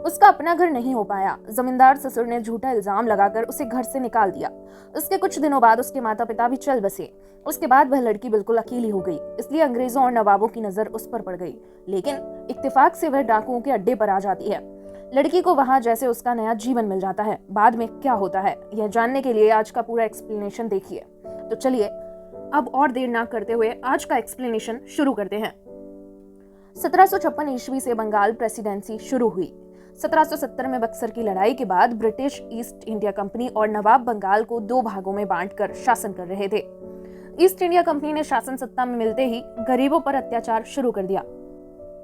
उसका अपना घर नहीं हो पाया। जमींदार ससुर ने झूठा इल्जाम लगाकर उसे घर से निकाल दिया। उसके कुछ दिनों बाद उसके माता पिता भी चल बसे। उसके बाद वह लड़की बिल्कुल अकेली हो गई, इसलिए अंग्रेजों और नवाबों की नजर उस पर पड़ गई। लेकिन इत्तेफाक से वह डाकुओं के अड्डे पर आ जाती है। लड़की को वहां जैसे उसका नया जीवन मिल जाता है। बाद में क्या होता है, यह जानने के लिए आज का पूरा एक्सप्लेनेशन देखिए। तो चलिए अब और देर ना करते हुए आज का एक्सप्लेनेशन शुरू करते हैं। 1756 ईस्वी से बंगाल प्रेसिडेंसी शुरू हुई। 1770 में बक्सर की लड़ाई के बाद ब्रिटिश ईस्ट इंडिया कंपनी और नवाब बंगाल को दो भागों में बांटकर शासन कर रहे थे। ईस्ट इंडिया कंपनी ने शासन सत्ता में मिलते ही गरीबों पर अत्याचार शुरू कर दिया।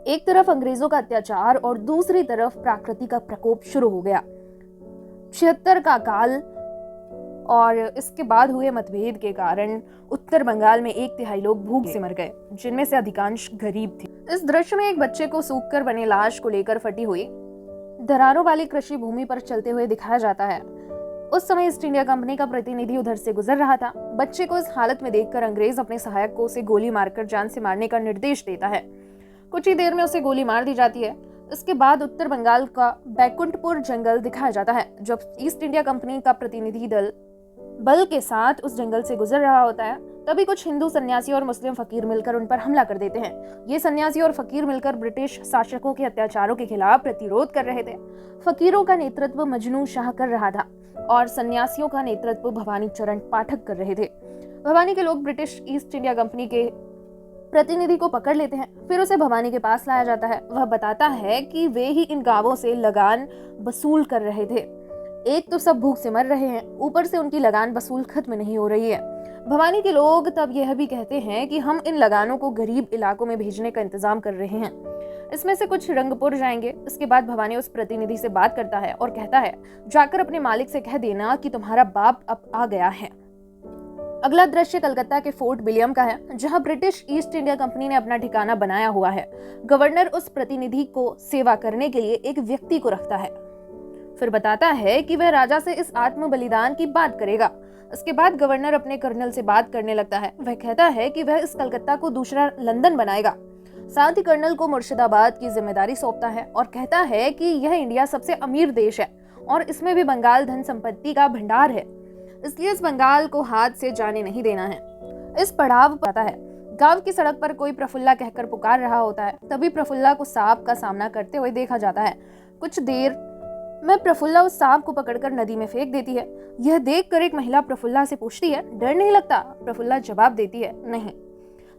एक तरफ अंग्रेजों का अत्याचार और दूसरी तरफ प्रकृति का प्रकोप शुरू हो गया। 76 का काल और इसके बाद हुए मतभेद के कारण उत्तर बंगाल में 1/3 लोग भूख से मर गए, जिनमें से अधिकांश गरीब थे। इस दृश्य में एक बच्चे को सूखकर बने लाश को लेकर फटी हुई दरारों वाली कृषि भूमि पर चलते हुए दिखाया जाता है। उस समय ईस्ट इंडिया कंपनी का प्रतिनिधि उधर से गुजर रहा था। बच्चे को इस हालत में देखकर अंग्रेज अपने सहायक को उसे गोली मारकर जान से मारने का निर्देश देता है। कुछ ही देर में उसे गोली मार दी जाती है। इसके बाद उत्तर बंगाल का बैकुंठपुर जंगल दिखाया जाता है। जब ईस्ट इंडिया कंपनी का प्रतिनिधि दल बल के साथ उस जंगल से गुजर रहा होता है, तभी कुछ हिंदू सन्यासी और मुस्लिम फकीर मिलकर उन पर हमला कर देते हैं। ये सन्यासी और फकीर मिलकर ब्रिटिश शासकों के अत्याचारों के खिलाफ प्रतिरोध कर रहे थे। फकीरों का नेतृत्व मजनू शाह कर रहा था और सन्यासियों का नेतृत्व भवानी चरण पाठक कर रहे थे। भवानी के लोग ब्रिटिश ईस्ट इंडिया कंपनी के प्रतिनिधि को पकड़ लेते हैं। फिर उसे भवानी के पास लाया जाता है। वह बताता है कि वे ही इन गांवों से लगान वसूल कर रहे थे। एक तो सब भूख से मर रहे हैं, ऊपर से उनकी लगान वसूल खत्म नहीं हो रही है। भवानी के लोग तब यह भी कहते हैं कि हम इन लगानों को गरीब इलाकों में भेजने का इंतजाम कर रहे हैं। इसमें से कुछ रंगपुर जाएंगे। इसके बाद भवानी उस प्रतिनिधि से बात करता है और कहता है, जाकर अपने मालिक से कह देना कि तुम्हारा बाप अब आ गया है। अगला दृश्य कलकत्ता के फोर्ट विलियम का है, जहां ब्रिटिश ईस्ट इंडिया कंपनी ने अपना ठिकाना बनाया हुआ है। गवर्नर उस प्रतिनिधि को सेवा करने के लिए एक व्यक्ति को रखता है। फिर बताता है कि वह राजा से इस आत्म बलिदान की बात करेगा। इसके बाद गवर्नर अपने कर्नल से बात करने लगता है। वह कहता है कि वह इस कलकत्ता को दूसरा लंदन बनाएगा। साथ ही कर्नल को मुर्शिदाबाद की जिम्मेदारी सौंपता है और कहता है कि यह इंडिया सबसे अमीर देश है और इसमें भी बंगाल धन संपत्ति का भंडार है, इसलिए इस बंगाल को हाथ से जाने नहीं देना है। इस पड़ाव पर आता है, गांव की सड़क पर कोई प्रफुल्ला कहकर पुकार रहा होता है। तभी प्रफुल्ला को सांप का सामना करते हुए देखा जाता है। कुछ देर में प्रफुल्ला उस सांप को पकड़कर नदी में फेंक देती है। यह देखकर एक महिला प्रफुल्ला से पूछती है, डर नहीं लगता? प्रफुल्ला जवाब देती है, नहीं।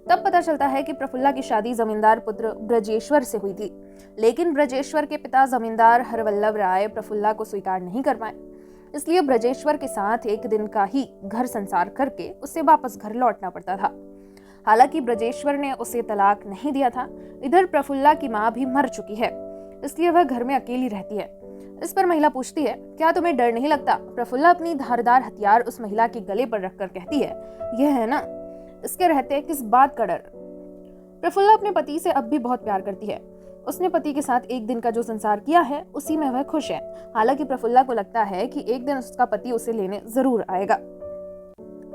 तब पता चलता है कि प्रफुल्ला की शादी जमींदार पुत्र ब्रजेश्वर से हुई थी, लेकिन ब्रजेश्वर के पिता जमींदार हरवल्लभ राय प्रफुल्ला को स्वीकार नहीं कर पाए, इसलिए ब्रजेश्वर के साथ एक दिन का ही घर संसार करके उसे वापस घर लौटना पड़ता था। हालांकि ब्रजेश्वर ने उसे तलाक नहीं दिया था। इधर प्रफुल्ला की माँ भी मर चुकी है, इसलिए वह घर में अकेली रहती है। इस पर महिला पूछती है, क्या तुम्हें डर नहीं लगता? प्रफुल्ला अपनी धारदार हथियार उस महिला के गले पर रखकर कहती है, यह है ना, इसके रहते किस बात का डर? प्रफुल्ला अपने पति से अब भी बहुत प्यार करती है। उसने पति के साथ एक दिन का जो संसार किया है उसी में वह खुश है। हालांकि प्रफुल्ला को लगता है कि एक दिन उसका पति उसे लेने जरूर आएगा।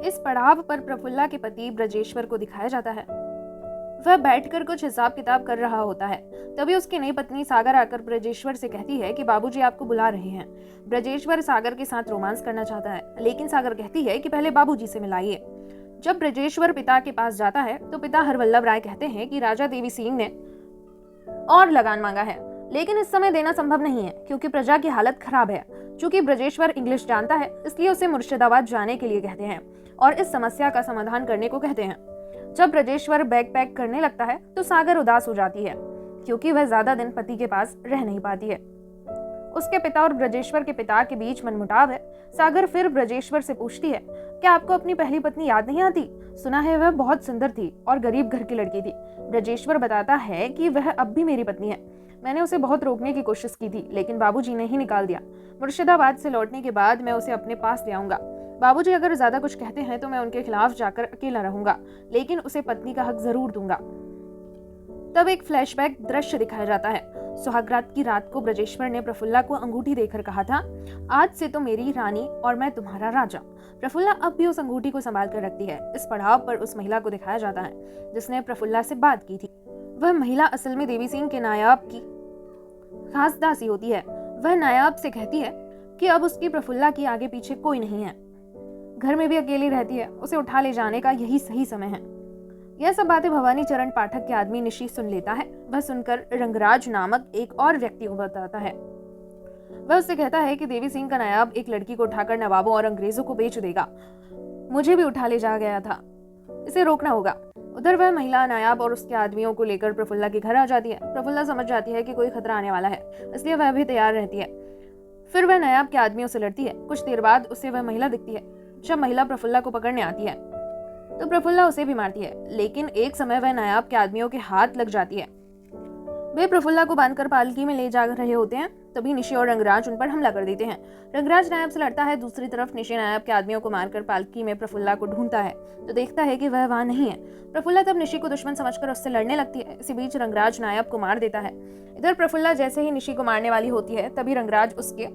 इस पड़ाव पर प्रफुल्ला के पति ब्रजेश्वर को दिखाया जाता है। वह बैठकर कुछ हिसाब किताब कर रहा होता है। तभी उसकी नई पत्नी सागर आकर ब्रजेश्वर से कहती है कि बाबूजी आपको बुला रहे हैं। ब्रजेश्वर सागर के साथ रोमांस करना चाहता है, लेकिन सागर कहती है कि पहले बाबूजी से मिलाइए। जब ब्रजेश्वर पिता के पास जाता है तो पिता हरवल्लभ राय कहते हैं कि राजा देवी सिंह ने और लगान मांगा है, लेकिन इस समय देना संभव नहीं है क्योंकि प्रजा की हालत खराब है। चूंकि ब्रजेश्वर इंग्लिश जानता है, इसलिए उसे मुर्शिदाबाद जाने के लिए कहते हैं और इस समस्या का समाधान करने को कहते हैं। जब ब्रजेश्वर बैग पैक करने लगता है तो सागर उदास हो जाती है क्योंकि वह ज्यादा दिन पति के पास रह नहीं पाती है। उसके पिता और ब्रजेश्वर के पिता के बीच मनमुटाव है। सागर फिर ब्रजेश्वर से पूछती है, क्या आपको अपनी पहली पत्नी याद नहीं आती? सुना है वह बहुत सुंदर थी और गरीब घर की लड़की थी। ब्रजेश्वर बताता है कि वह अब भी मेरी पत्नी है। मैंने उसे बहुत रोकने की कोशिश की थी, लेकिन बाबूजी ने ही निकाल दिया। मुर्शिदाबाद से लौटने के बाद मैं उसे अपने पास ले आऊंगा। बाबूजी अगर ज्यादा कुछ कहते हैं तो मैं उनके खिलाफ जाकर अकेला रहूंगा, लेकिन उसे पत्नी का हक जरूर दूंगा। तब एक फ्लैशबैक दृश्य दिखाया जाता है। सुहागरात की रात को ब्रजेश्वर ने प्रफुल्ला को अंगूठी देकर कहा था, आज से तो मेरी रानी और मैं तुम्हारा राजा। प्रफुल्ला अब भी उस अंगूठी को संभाल कर रखती है। इस पड़ाव पर उस महिला को दिखाया जाता है जिसने प्रफुल्ला से बात की थी। वह महिला असल में देवी सिंह के नायाब की खास दासी होती है। वह नायाब से कहती है कि अब उसकी प्रफुल्ला की आगे पीछे कोई नहीं है, घर में भी अकेली रहती है, उसे उठा ले जाने का यही सही समय है। यह सब बातें भवानी चरण पाठक के आदमी निशी सुन लेता है। वह सुनकर रंगराज नामक एक और व्यक्ति को बताता है। वह उससे कहता है कि देवी सिंह का नायाब एक लड़की को उठाकर नवाबों और अंग्रेजों को बेच देगा। मुझे भी उठा ले जा गया था, इसे रोकना होगा। उधर वह महिला नायाब और उसके आदमियों को लेकर प्रफुल्ला के घर आ जाती है। प्रफुल्ला समझ जाती है कि कोई खतरा आने वाला है, इसलिए वह भी तैयार रहती है। फिर वह नायाब के आदमियों से लड़ती है। कुछ देर बाद उसे वह महिला दिखती है। जब महिला प्रफुल्ला को पकड़ने आती है तो प्रफुल्ला उसे भी मारती है, लेकिन एक समय वह नायाब के आदमियों के हाथ लग जाती है। वे प्रफुल्ला को बांधकर पालकी में ले जा रहे होते हैं, तभी निशी और रंगराज उन पर हमला कर देते हैं। रंगराज नायाब से लड़ता है, दूसरी तरफ निशी नायाब के आदमियों को मारकर पालकी में प्रफुल्ला को ढूंढता है तो देखता है कि वह वहां नहीं है। प्रफुल्ला तब निशी को दुश्मन समझकर उससे लड़ने लगती है। इसी बीच रंगराज नायाब को मार देता है। इधर प्रफुल्ला जैसे ही निशी को मारने वाली होती है, तभी रंगराज उसके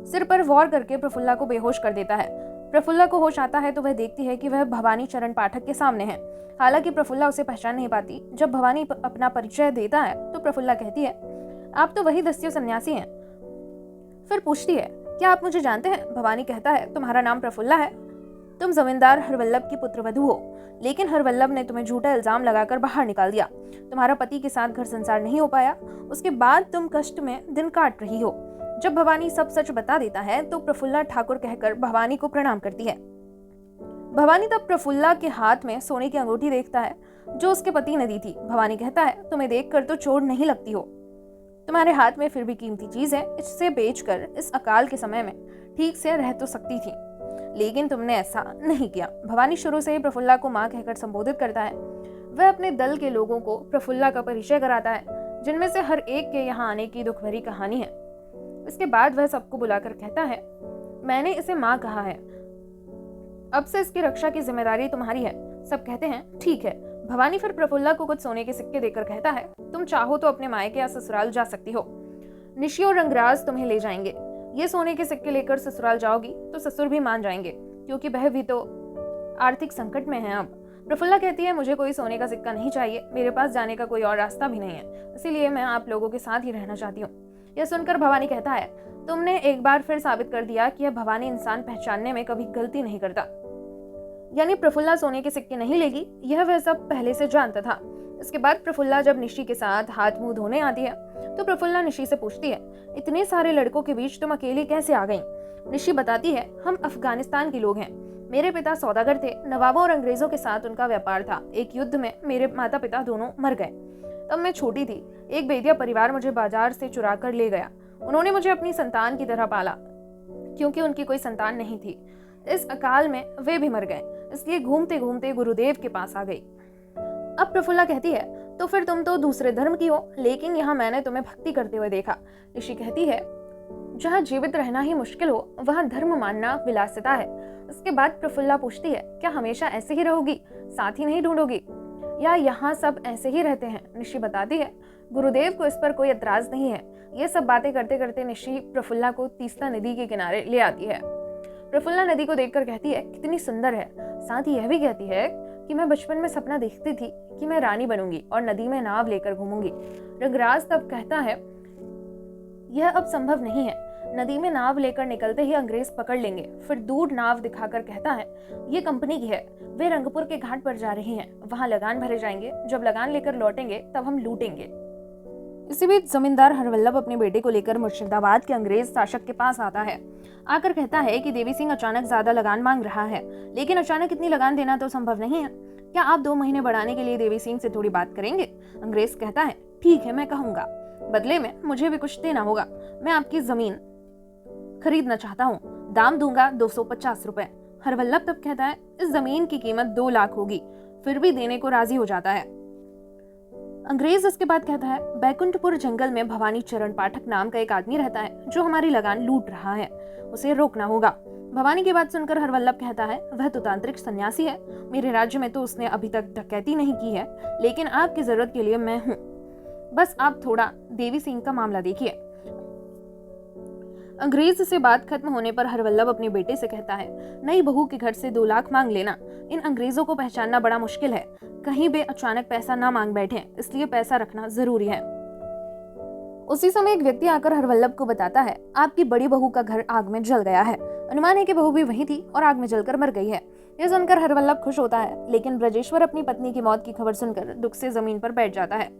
सिर पर वार करके प्रफुल्ला को बेहोश कर देता है। प्रफुल्ला को होश आता है तो वह देखती है कि वह भवानी चरण पाठक के सामने है। हालांकि प्रफुल्ला उसे पहचान नहीं पाती। जब भवानी अपना परिचय देता है तो प्रफुल्ला कहती है, आप तो वही दस्यु सन्यासी हैं। फिर पूछती है, क्या आप मुझे जानते हैं? भवानी कहता है, तुम्हारा नाम प्रफुल्ला है, तुम जमींदार हरवल्लभ की पुत्रवधू हो, लेकिन हरवल्लभ ने तुम्हें झूठा इल्जाम लगाकर बाहर निकाल दिया। तुम्हारा पति के साथ घर संसार नहीं हो पाया, उसके बाद तुम कष्ट में दिन काट रही हो। जब भवानी सब सच बता देता है तो प्रफुल्ला ठाकुर कहकर भवानी को प्रणाम करती है। भवानी तब प्रफुल्ला के हाथ में सोने की अंगूठी देखता है जो उसके पति ने दी थी। भवानी कहता है, तुम्हें देखकर तो चोर नहीं लगती हो, तुम्हारे हाथ में फिर भी कीमती चीज है, इससे बेचकर इस अकाल के समय में ठीक से रह तो सकती थी, लेकिन तुमने ऐसा नहीं किया। भवानी शुरू से ही प्रफुल्ला को माँ कहकर संबोधित करता है। वह अपने दल के लोगों को प्रफुल्ला का परिचय कराता है, जिनमें से हर एक के यहाँ आने की दुख भरी कहानी है। इसके बाद वह सबको बुलाकर कहता है, मैंने इसे माँ कहा है, अब से इसकी रक्षा की जिम्मेदारी तुम्हारी है। सब कहते हैं ठीक है। भवानी फिर प्रफुल्ला को कुछ सोने के सिक्के देकर कहता है, तुम चाहो तो अपने मायके या ससुराल जा सकती हो, निशी और रंगराज तुम्हें ले जाएंगे। ये सोने के सिक्के लेकर ससुराल जाओगी तो ससुर भी मान जाएंगे, क्योंकि वह भी तो आर्थिक संकट में है। अब प्रफुल्ला कहती है, मुझे कोई सोने का सिक्का नहीं चाहिए, मेरे पास जाने का कोई और रास्ता भी नहीं है, इसीलिए मैं आप लोगों के साथ ही रहना चाहती हूँ। यह सुनकर भवानी कहता है, तुमने एक बार फिर साबित कर दिया कि यह भवानी इंसान पहचानने में कभी गलती नहीं करता। यानी प्रफुल्ला सोने के सिक्के नहीं लेगी, यह वह सब पहले से जानता था। इसके बाद प्रफुल्ला जब निशी के साथ हाथ मुंह धोने आती है तो प्रफुल्ला निशी से पूछती है, इतने सारे लड़कों के बीच तुम अकेली कैसे आ गई? निशी बताती है, हम अफगानिस्तान के लोग हैं, मेरे पिता सौदागर थे, नवाबों और अंग्रेजों के साथ उनका व्यापार था। एक युद्ध में मेरे माता पिता दोनों मर गए। तब मैं छोटी थी, एक बेदिया परिवार मुझे बाजार से चुरा कर ले गया। उन्होंने मुझे अपनी संतान की तरह पाला, क्योंकि उनकी कोई संतान नहीं थी। इस अकाल में वे भी मर गए, इसलिए घूमते घूमते गुरुदेव के पास आ गई। अब प्रफुल्ला कहती है, तो फिर तुम तो दूसरे धर्म की हो, लेकिन यहाँ मैंने तुम्हें भक्ति करते हुए देखा। ऋषि कहती है, जहाँ जीवित रहना ही मुश्किल हो वहाँ धर्म मानना विलासिता है। इसके बाद प्रफुल्ला पूछती है, क्या हमेशा ऐसे ही रहोगी, साथी नहीं ढूंढोगी, या यहाँ सब ऐसे ही रहते हैं? निशी बताती है, गुरुदेव को इस पर कोई एतराज नहीं है। ये सब बातें करते करते निशी प्रफुल्ला को तीस्ता नदी के किनारे ले आती है। प्रफुल्ला नदी को देखकर कहती है, कितनी सुंदर है। साथ ही यह भी कहती है कि मैं बचपन में सपना देखती थी कि मैं रानी बनूंगी और नदी में नाव लेकर घूमूंगी। रंगराज तब कहता है, यह अब संभव नहीं है, नदी में नाव लेकर निकलते ही अंग्रेज पकड़ लेंगे। फिर दूर नाव दिखाकर कहता है, ये कंपनी की है, वे रंगपुर के घाट पर जा रही हैं, वहां लगान भरे जाएंगे, जब लगान लेकर लौटेंगे तब हम लूटेंगे। इसी बीच जमींदार हरवल्लभ अपने बेटे को लेकर मुर्शिदाबाद के अंग्रेज शासक के पास आता है। आकर कहता है कि देवी सिंह अचानक ज्यादा लगान मांग रहा है, लेकिन अचानक इतनी लगान देना तो संभव नहीं है। क्या आप 2 महीने बढ़ाने के लिए देवी सिंह से थोड़ी बात करेंगे? अंग्रेज कहता है, ठीक है, मैं कहूंगा, बदले में मुझे भी कुछ देना होगा। मैं आपकी जमीन खरीदना चाहता हूँ, दाम दूंगा 250 रुपए। हरवल्लभ तब कहता है, इस जमीन की कीमत 2 लाख होगी, फिर भी देने को राजी हो जाता है। अंग्रेज इसके बाद कहता है, बैकुंठपुर जंगल में भवानी चरण पाठक नाम का एक आदमी रहता है जो हमारी लगान लूट रहा है, उसे रोकना होगा। भवानी की बात सुनकर हरवल्लभ कहता है, वह तो तांत्रिक सन्यासी है, मेरे राज्य में तो उसने अभी तक डकैती नहीं की है, लेकिन आपकी जरूरत के लिए मैं हूँ, बस आप थोड़ा देवी सिंह का मामला देखिए। अंग्रेज से बात खत्म होने पर हरवल्लभ अपने बेटे से कहता है, नई बहू के घर से 2 लाख मांग लेना। इन अंग्रेजों को पहचानना बड़ा मुश्किल है, कहीं वे अचानक पैसा ना मांग बैठे, इसलिए पैसा रखना जरूरी है। उसी समय एक व्यक्ति आकर हरवल्लभ को बताता है, आपकी बड़ी बहू का घर आग में जल गया है। अनुमान है कि बहू भी वहीं थी और आग में जलकर मर गई है। यह सुनकर हरवल्लभ खुश होता है, लेकिन ब्रजेश्वर अपनी पत्नी की मौत की खबर सुनकर दुख से जमीन पर बैठ जाता है।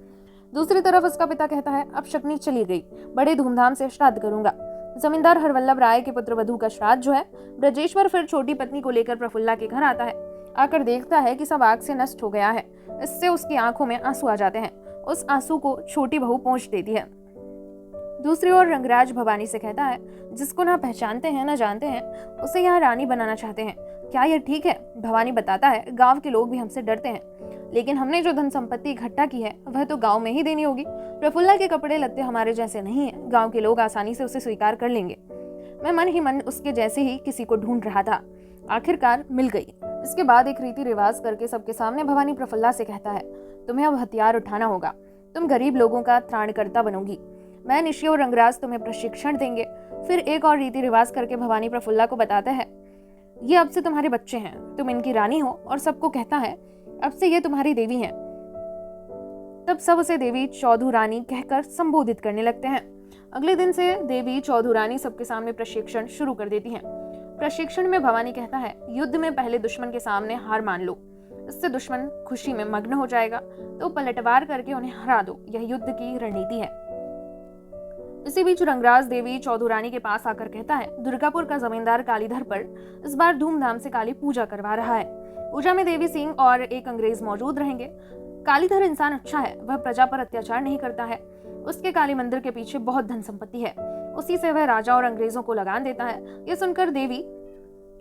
दूसरी तरफ उसका पिता कहता है, अब शकुनी चली गई, बड़े धूमधाम से श्राद्ध करूंगा। जमींदार हरवल्लभ राय के पुत्र वधू का श्राद्ध जो है, ब्रजेश्वर फिर छोटी पत्नी को लेकर प्रफुल्ला के घर आता है। आकर देखता है कि सब आग से नष्ट हो गया है। इससे उसकी आंखों में आंसू आ जाते हैं। उस आंसू को छोटी बहू पोंछ देती है। दूसरी ओर रंगराज भवानी से कहता है, जिसको ना पहचानते हैं ना जानते हैं, उसे यहाँ रानी बनाना चाहते हैं, क्या यह ठीक है? भवानी बताता है, गांव के लोग भी हमसे डरते हैं, लेकिन हमने जो धन संपत्ति इकट्ठा की है वह तो गांव में ही देनी होगी। प्रफुल्ला के कपड़े लत्ते हमारे जैसे नहीं है, गांव के लोग आसानी से उसे स्वीकार कर लेंगे। मैं मन ही मन उसके जैसे ही किसी को ढूंढ रहा था, आखिरकार मिल गई। इसके बाद एक रीति रिवाज करके सबके सामने भवानी प्रफुल्ला से कहता है, तुम्हें अब हथियार उठाना होगा, तुम गरीब लोगों का त्राणकर्ता बनोगी। मैं, निशी और रंगराज तुम्हें प्रशिक्षण देंगे। फिर एक और रीति रिवाज करके भवानी प्रफुल्ला को बताता है, ये अब से तुम्हारे बच्चे हैं, तुम इनकी रानी हो। और सबको कहता है, अब से ये तुम्हारी देवी हैं। तब सब उसे देवी चौधुरानी कहकर संबोधित करने लगते हैं। अगले दिन से देवी चौधुरानी सबके सामने प्रशिक्षण शुरू कर देती हैं। प्रशिक्षण में भवानी कहता है, युद्ध में पहले दुश्मन के सामने हार मान लो, इससे दुश्मन खुशी में मग्न हो जाएगा, तो पलटवार करके उन्हें हरा दो, यह युद्ध की रणनीति है। इसी बीच रंगराज देवी चौधुरानी के पास आकर कहता है, दुर्गापुर का जमींदार कालीधर पर इस बार धूमधाम से काली पूजा करवा रहा है। पूजा में देवी सिंह और एक अंग्रेज मौजूद रहेंगे। कालीधर इंसान अच्छा है, वह प्रजा पर अत्याचार नहीं करता है। उसके काली मंदिर के पीछे बहुत धन संपत्ति है, उसी से वह राजा और अंग्रेजों को लगान देता है। ये सुनकर देवी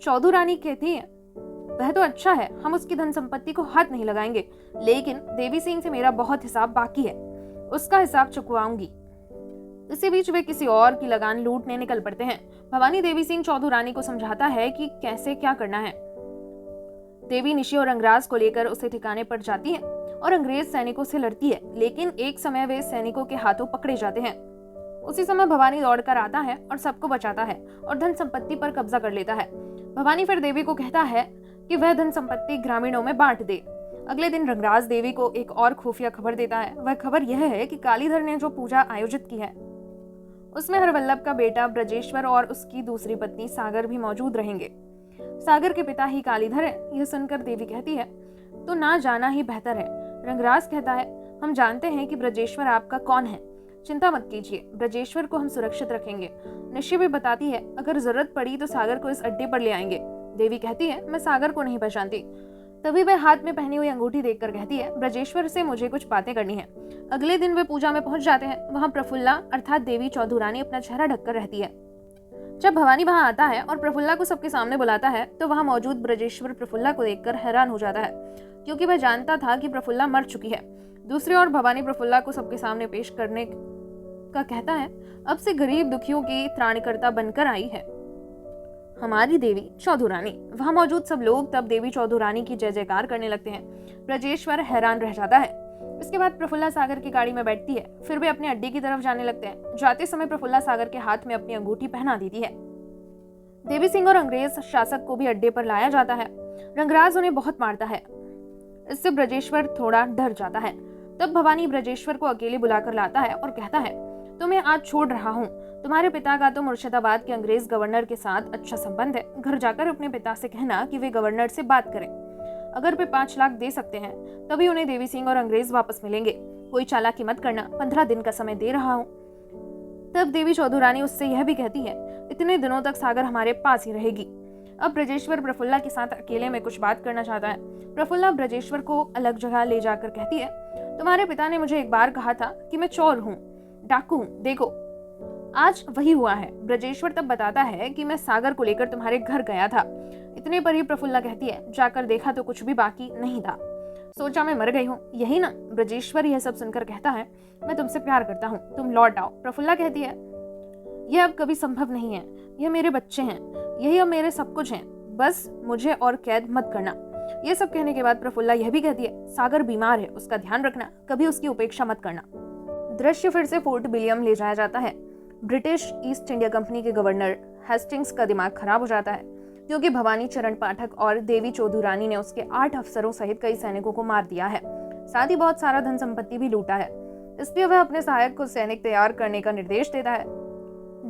चौधुरानी कहती है, वह तो अच्छा है, हम उसकी धन संपत्ति को हाथ नहीं लगाएंगे, लेकिन देवी सिंह से मेरा बहुत हिसाब बाकी है, उसका हिसाब चुकवाऊंगी। इसी बीच वे किसी और की लगान लूटने निकल पड़ते हैं। भवानी देवी सिंह चौधुरानी को समझाता है कि कैसे क्या करना है। देवी निशी और रंगराज को लेकर उसे ठिकाने पर जाती है और अंग्रेज सैनिकों से लड़ती है, लेकिन एक समय वे सैनिकों के हाथों पकड़े जाते हैं। उसी समय भवानी दौड़कर आता है और सबको बचाता है और धन संपत्ति पर कब्जा कर लेता है। भवानी फिर देवी को कहता है कि वह धन संपत्ति ग्रामीणों में बांट दे। अगले दिन रंगराज देवी को एक और खुफिया खबर देता है। वह खबर यह है कि कालीधर ने जो पूजा आयोजित की है उसमें हरवल्लभ का बेटा ब्रजेश्वर और उसकी दूसरी पत्नी सागर भी मौजूद रहेंगे। सागर के पिता ही कालीधर है। यह सुनकर देवी कहती है, तो ना जाना ही बेहतर है। रंगराज कहता है, हम जानते हैं कि ब्रजेश्वर आपका कौन है, चिंता मत कीजिए, ब्रजेश्वर को हम सुरक्षित रखेंगे। निशी भी बताती है, अगर जरूरत पड़ी तो सागर को इस अड्डे पर ले आएंगे। देवी कहती है, मैं सागर को नहीं पहचानती। तभी वह हाथ में पहनी हुई अंगूठी देखकर कहती है, ब्रजेश्वर से मुझे कुछ बातें करनी है। अगले दिन वे पूजा में पहुंच जाते हैं। वहां प्रफुल्ला अर्थात देवी चौधुरानी अपना चेहरा ढककर रहती है। जब भवानी वहां आता है और प्रफुल्ला को सबके सामने बुलाता है, तो वहां मौजूद ब्रजेश्वर प्रफुल्ला को देखकर हैरान हो जाता है, क्योंकि वह जानता था कि प्रफुल्ला मर चुकी है। दूसरी ओर भवानी प्रफुल्ला को सबके सामने पेश करने का कहता है, अब से गरीब दुखियों की त्राणकर्ता बनकर आई है हमारी देवी चौधुरानी। वहां मौजूद सब लोग तब देवी चौधुरानी की जय जयकार करने लगते हैं। ब्रजेश्वर हैरान रह जाता है। इसके बाद प्रफुल्ला सागर की गाड़ी में बैठती है। फिर वे अपने अड्डे की तरफ जाने लगते हैं। जाते समय प्रफुल्ला सागर के हाथ में अपनी अंगूठी पहना देती है। देवी सिंह और अंग्रेज शासक को भी अड्डे पर लाया जाता है। रंगराज उन्हें बहुत मारता है। इससे ब्रजेश्वर थोड़ा डर जाता है। तब भवानी ब्रजेश्वर को अकेले बुलाकर लाता है और कहता है, तुम्हें आज छोड़ रहा हूँ। तुम्हारे पिता का तो मुर्शिदाबाद के अंग्रेज गवर्नर के साथ अच्छा संबंध है। घर जाकर अपने पिता से कहना कि वे गवर्नर से बात करें। अगर वे 5 लाख दे सकते हैं तभी उन्हें देवी सिंह और अंग्रेज वापस मिलेंगे। कोई चालाकी मत करना, 15 दिन का समय दे रहा हूँ। तब देवी चौधुरानी उससे यह भी कहती है, इतने दिनों तक सागर हमारे पास ही रहेगी। अब ब्रजेश्वर प्रफुल्ला के साथ अकेले में कुछ बात करना चाहता है। प्रफुल्ला ब्रजेश्वर को अलग जगह ले जाकर कहती है, तुम्हारे पिता ने मुझे एक बार कहा था कि मैं चोर हूँ, डाकू हूँ, देखो आज वही हुआ है। ब्रजेश्वर तब बताता है कि मैं सागर को लेकर तुम्हारे घर गया था। इतने पर ही प्रफुल्ला कहती है, जाकर देखा तो कुछ भी बाकी नहीं था, सोचा मैं मर गई हूँ, यही ना। ब्रजेश्वर यह सब सुनकर कहता है, मैं तुमसे प्यार करता हूँ, तुम लौट आओ। प्रफुल्ला कहती है, यह अब कभी संभव नहीं है, यह मेरे बच्चे हैं, यही अब मेरे सब कुछ हैं, बस मुझे और कैद मत करना। ये सब कहने के बाद प्रफुल्ला यह भी कहती है, सागर बीमार है, उसका ध्यान रखना, कभी उसकी उपेक्षा मत करना। दृश्य फिर से फोर्ट विलियम ले जाया जाता है। ब्रिटिश ईस्ट इंडिया कंपनी के गवर्नर हेस्टिंग्स का दिमाग खराब हो जाता है, क्योंकि भवानी चरण पाठक और देवी चौधुरानी ने उसके 8 अफसरों सहित कई सैनिकों को मार दिया है। साथ ही बहुत सारा धन संपत्ति भी लूटा है। इसलिए वह अपने सहायक को सैनिक तैयार करने का निर्देश देता है।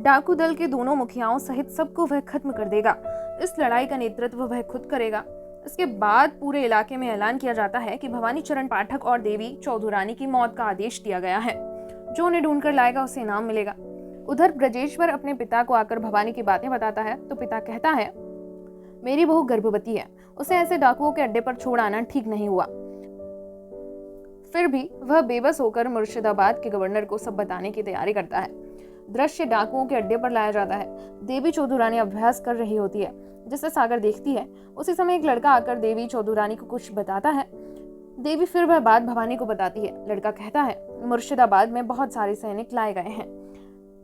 डाकू दल के दोनों मुखियाओं सहित सबको वह खत्म कर देगा। इस लड़ाई का नेतृत्व वह खुद करेगा। इसके बाद पूरे इलाके में ऐलान किया जाता है कि भवानी चरण पाठक और देवी चौधुरानी की मौत का आदेश दिया गया है। जो उन्हें ढूंढकर लाएगा उसे इनाम मिलेगा। उधर ब्रजेश्वर अपने पिता को आकर भवानी की बातें बताता है तो पिता कहता है, मेरी बहू गर्भवती है, उसे ऐसे डाकुओं के अड्डे पर छोड़ आना ठीक नहीं हुआ। फिर भी वह बेबस होकर मुर्शिदाबाद के गवर्नर को सब बताने की तैयारी करता है। दृश्य डाकुओं के अड्डे पर लाया जाता है। देवी चौधुरानी अभ्यास कर रही होती है, जिसे सागर देखती है। उसी समय एक लड़का आकर देवी चौधुरानी को कुछ बताता है। देवी फिर वह बात भवानी को बताती है। लड़का कहता है, मुर्शिदाबाद में बहुत सारे सैनिक लाए गए हैं,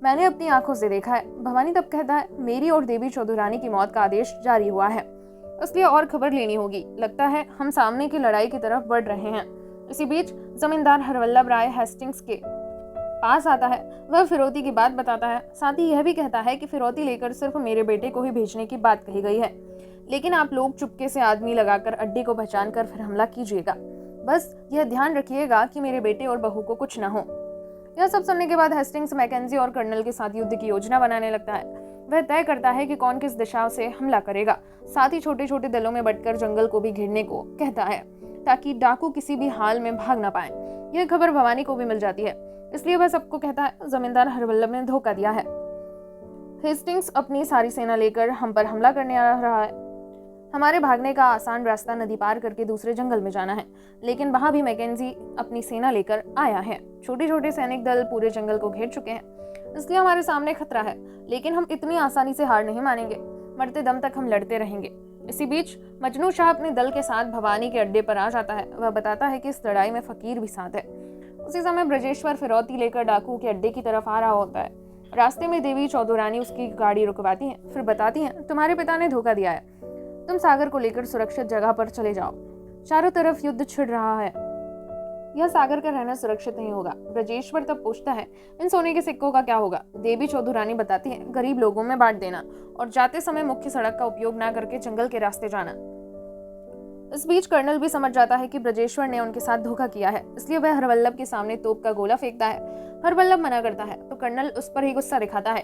मैंने अपनी आंखों से देखा है। भवानी तब कहता है, मेरी और देवी चौधुरानी की मौत का आदेश जारी हुआ है, इसलिए और खबर लेनी होगी। लगता है हम सामने की लड़ाई की तरफ बढ़ रहे हैं। इसी बीच जमींदार हरवल्लभ राय हेस्टिंग्स के पास आता है। वह फिरौती की बात बताता है। साथ ही यह भी कहता है कि फिरौती लेकर सिर्फ मेरे बेटे को ही भेजने की बात कही गई है, लेकिन आप लोग चुपके से आदमी लगाकर अड्डे को पहचान कर फिर हमला कीजिएगा। बस यह ध्यान रखिएगा कि मेरे बेटे और बहू को कुछ न हो। यह सब सुनने के बाद हेस्टिंग्स मैकेंजी और कर्नल के साथ युद्ध की योजना बनाने लगता है। वह तय करता है कि कौन किस दिशा से हमला करेगा। साथ ही छोटे छोटे दलों में बंटकर जंगल को भी घेरने को कहता है, ताकि डाकू किसी भी हाल में भाग न पाए। यह खबर भवानी को भी मिल जाती है, इसलिए वह सबको कहता है, जमींदार हरवल्लभ ने धोखा दिया है। हेस्टिंग्स अपनी सारी सेना लेकर हम पर हमला करने आ रहा है। हमारे भागने का आसान रास्ता नदी पार करके दूसरे जंगल में जाना है, लेकिन वहां भी मैकेंजी अपनी सेना लेकर आया है। छोटे छोटे सैनिक दल पूरे जंगल को घेर चुके हैं, इसलिए हमारे सामने खतरा है, लेकिन हम इतनी आसानी से हार नहीं मानेंगे। मरते दम तक हम लड़ते रहेंगे। इसी बीच मजनू शाह अपने दल के साथ भवानी के अड्डे पर आ जाता है। वह बताता है कि इस लड़ाई में फकीर भी साथ है। उसी समय ब्रजेश्वर फिरौती लेकर डाकू के अड्डे की तरफ आ रहा होता है। रास्ते में देवी चौधुरानी उसकी गाड़ी रुकवाती हैं, फिर बताती हैं, तुम्हारे पिता ने धोखा दिया है, तुम सागर को लेकर सुरक्षित जगह पर चले जाओ। चारों तरफ युद्ध छिड़ रहा है, यह सागर का रहना सुरक्षित नहीं होगा। ब्रजेश्वर तब पूछता है, इन सोने के सिक्कों का क्या होगा? देवी चौधुरानी बताती है, गरीब लोगों में बांट देना और जाते समय मुख्य सड़क का उपयोग ना करके जंगल के रास्ते जाना। इस बीच कर्नल भी समझ जाता है कि ब्रजेश्वर ने उनके साथ धोखा किया है, इसलिए वह हरवल्लभ के सामने तोप का गोला फेंकता है। हरवल्लभ मना करता है तो कर्नल उस पर ही गुस्सा दिखाता है।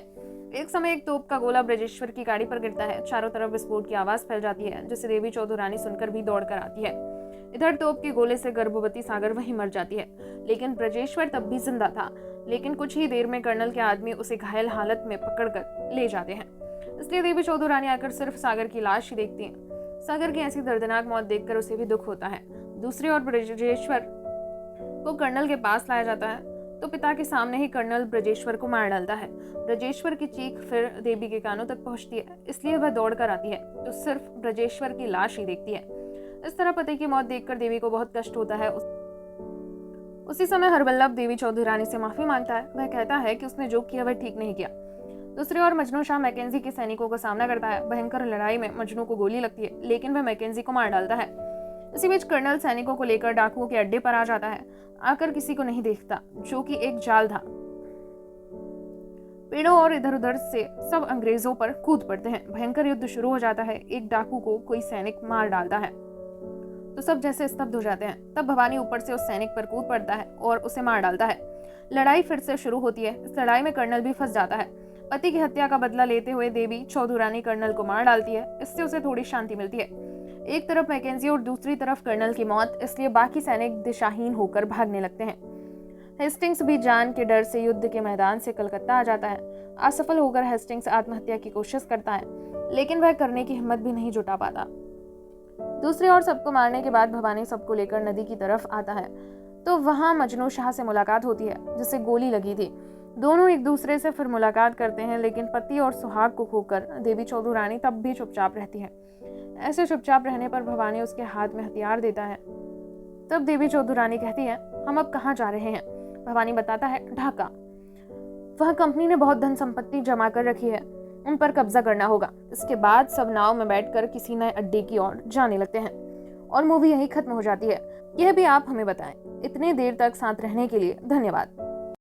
एक समय एक तोप का गोला ब्रजेश्वर की गाड़ी पर गिरता है। चारों तरफ विस्फोट की आवाज फैल जाती है, जिसे देवी चौधुरानी सुनकर भी दौड़कर आती है। इधर तोप के गोले से गर्भवती सागर वहीं मर जाती है, लेकिन ब्रजेश्वर तब भी जिंदा था। लेकिन कुछ ही देर में कर्नल के आदमी उसे घायल हालत में पकड़कर ले जाते हैं, इसलिए देवी चौधुरानी आकर सिर्फ सागर की लाश ही देखती है। सागर की ऐसी दर्दनाक मौत देखकर उसे भी दुख होता है। दूसरी ओर ब्रजेश्वर को कर्नल के पास लाया जाता है तो पिता के सामने ही कर्नल ब्रजेश्वर को मार डालता है। ब्रजेश्वर की चीख फिर देवी के कानों तक पहुंचती है, इसलिए वह दौड़कर आती है तो सिर्फ ब्रजेश्वर की लाश ही देखती है। इस तरह पति की मौत देखकर देवी को बहुत कष्ट होता है। उसी समय हरवल्लभ देवी चौधुरानी से माफी मांगता है। वह कहता है कि उसने जो किया वह ठीक नहीं किया। दूसरी ओर मजनू शाह मैकेंजी के सैनिकों का सामना करता है। भयंकर लड़ाई में मजनू को गोली लगती है, लेकिन वह मैकेंजी को मार डालता है। इसी बीच कर्नल सैनिकों को लेकर डाकुओं के अड्डे पर आ जाता है। आकर किसी को नहीं देखता, जो कि एक जाल था। पेड़ों और इधर उधर से सब अंग्रेजों पर कूद पड़ते हैं। भयंकर युद्ध शुरू हो जाता है। एक डाकू को कोई सैनिक मार डालता है तो सब जैसे स्तब्ध हो जाते हैं। तब भवानी ऊपर से उस सैनिक पर कूद पड़ता है और उसे मार डालता है। लड़ाई फिर से शुरू होती है। इस लड़ाई में कर्नल भी फंस जाता है। पति की हत्या का बदला लेते हुए देवी चौधुरानी कर्नल को मार डालती है। इससे उसे थोड़ी शांति मिलती है। एक तरफ मैकेंजी और दूसरी तरफ कर्नल की मौत, इसलिए बाकी सैनिक दिशाहीन होकर भागने लगते हैं। हेस्टिंग्स भी जान के डर से युद्ध के मैदान से कलकत्ता आ जाता है। असफल होकर हेस्टिंग्स आत्महत्या की कोशिश करता है, लेकिन वह करने की हिम्मत भी नहीं जुटा पाता। दूसरी ओर सबको मारने के बाद भवानी सबको लेकर नदी की तरफ आता है तो वहां मजनू शाह से मुलाकात होती है, जिसे गोली लगी थी। दोनों एक दूसरे से फिर मुलाकात करते हैं, लेकिन पति और सुहाग को खोकर देवी चौधुरानी तब भी चुपचाप रहती है। ऐसे चुपचाप रहने पर भवानी उसके हाथ में हथियार देता है। तब देवी चौधुरानी कहती है, हम अब कहाँ जा रहे हैं? भवानी बताता है, ढाका। वह कंपनी ने बहुत धन संपत्ति जमा कर रखी है, उन पर कब्जा करना होगा। इसके बाद सब नाव में बैठकर किसी नए अड्डे की ओर जाने लगते हैं और मूवी यहीं खत्म हो जाती है। यह भी आप हमें बताएं। इतनी देर तक साथ रहने के लिए धन्यवाद।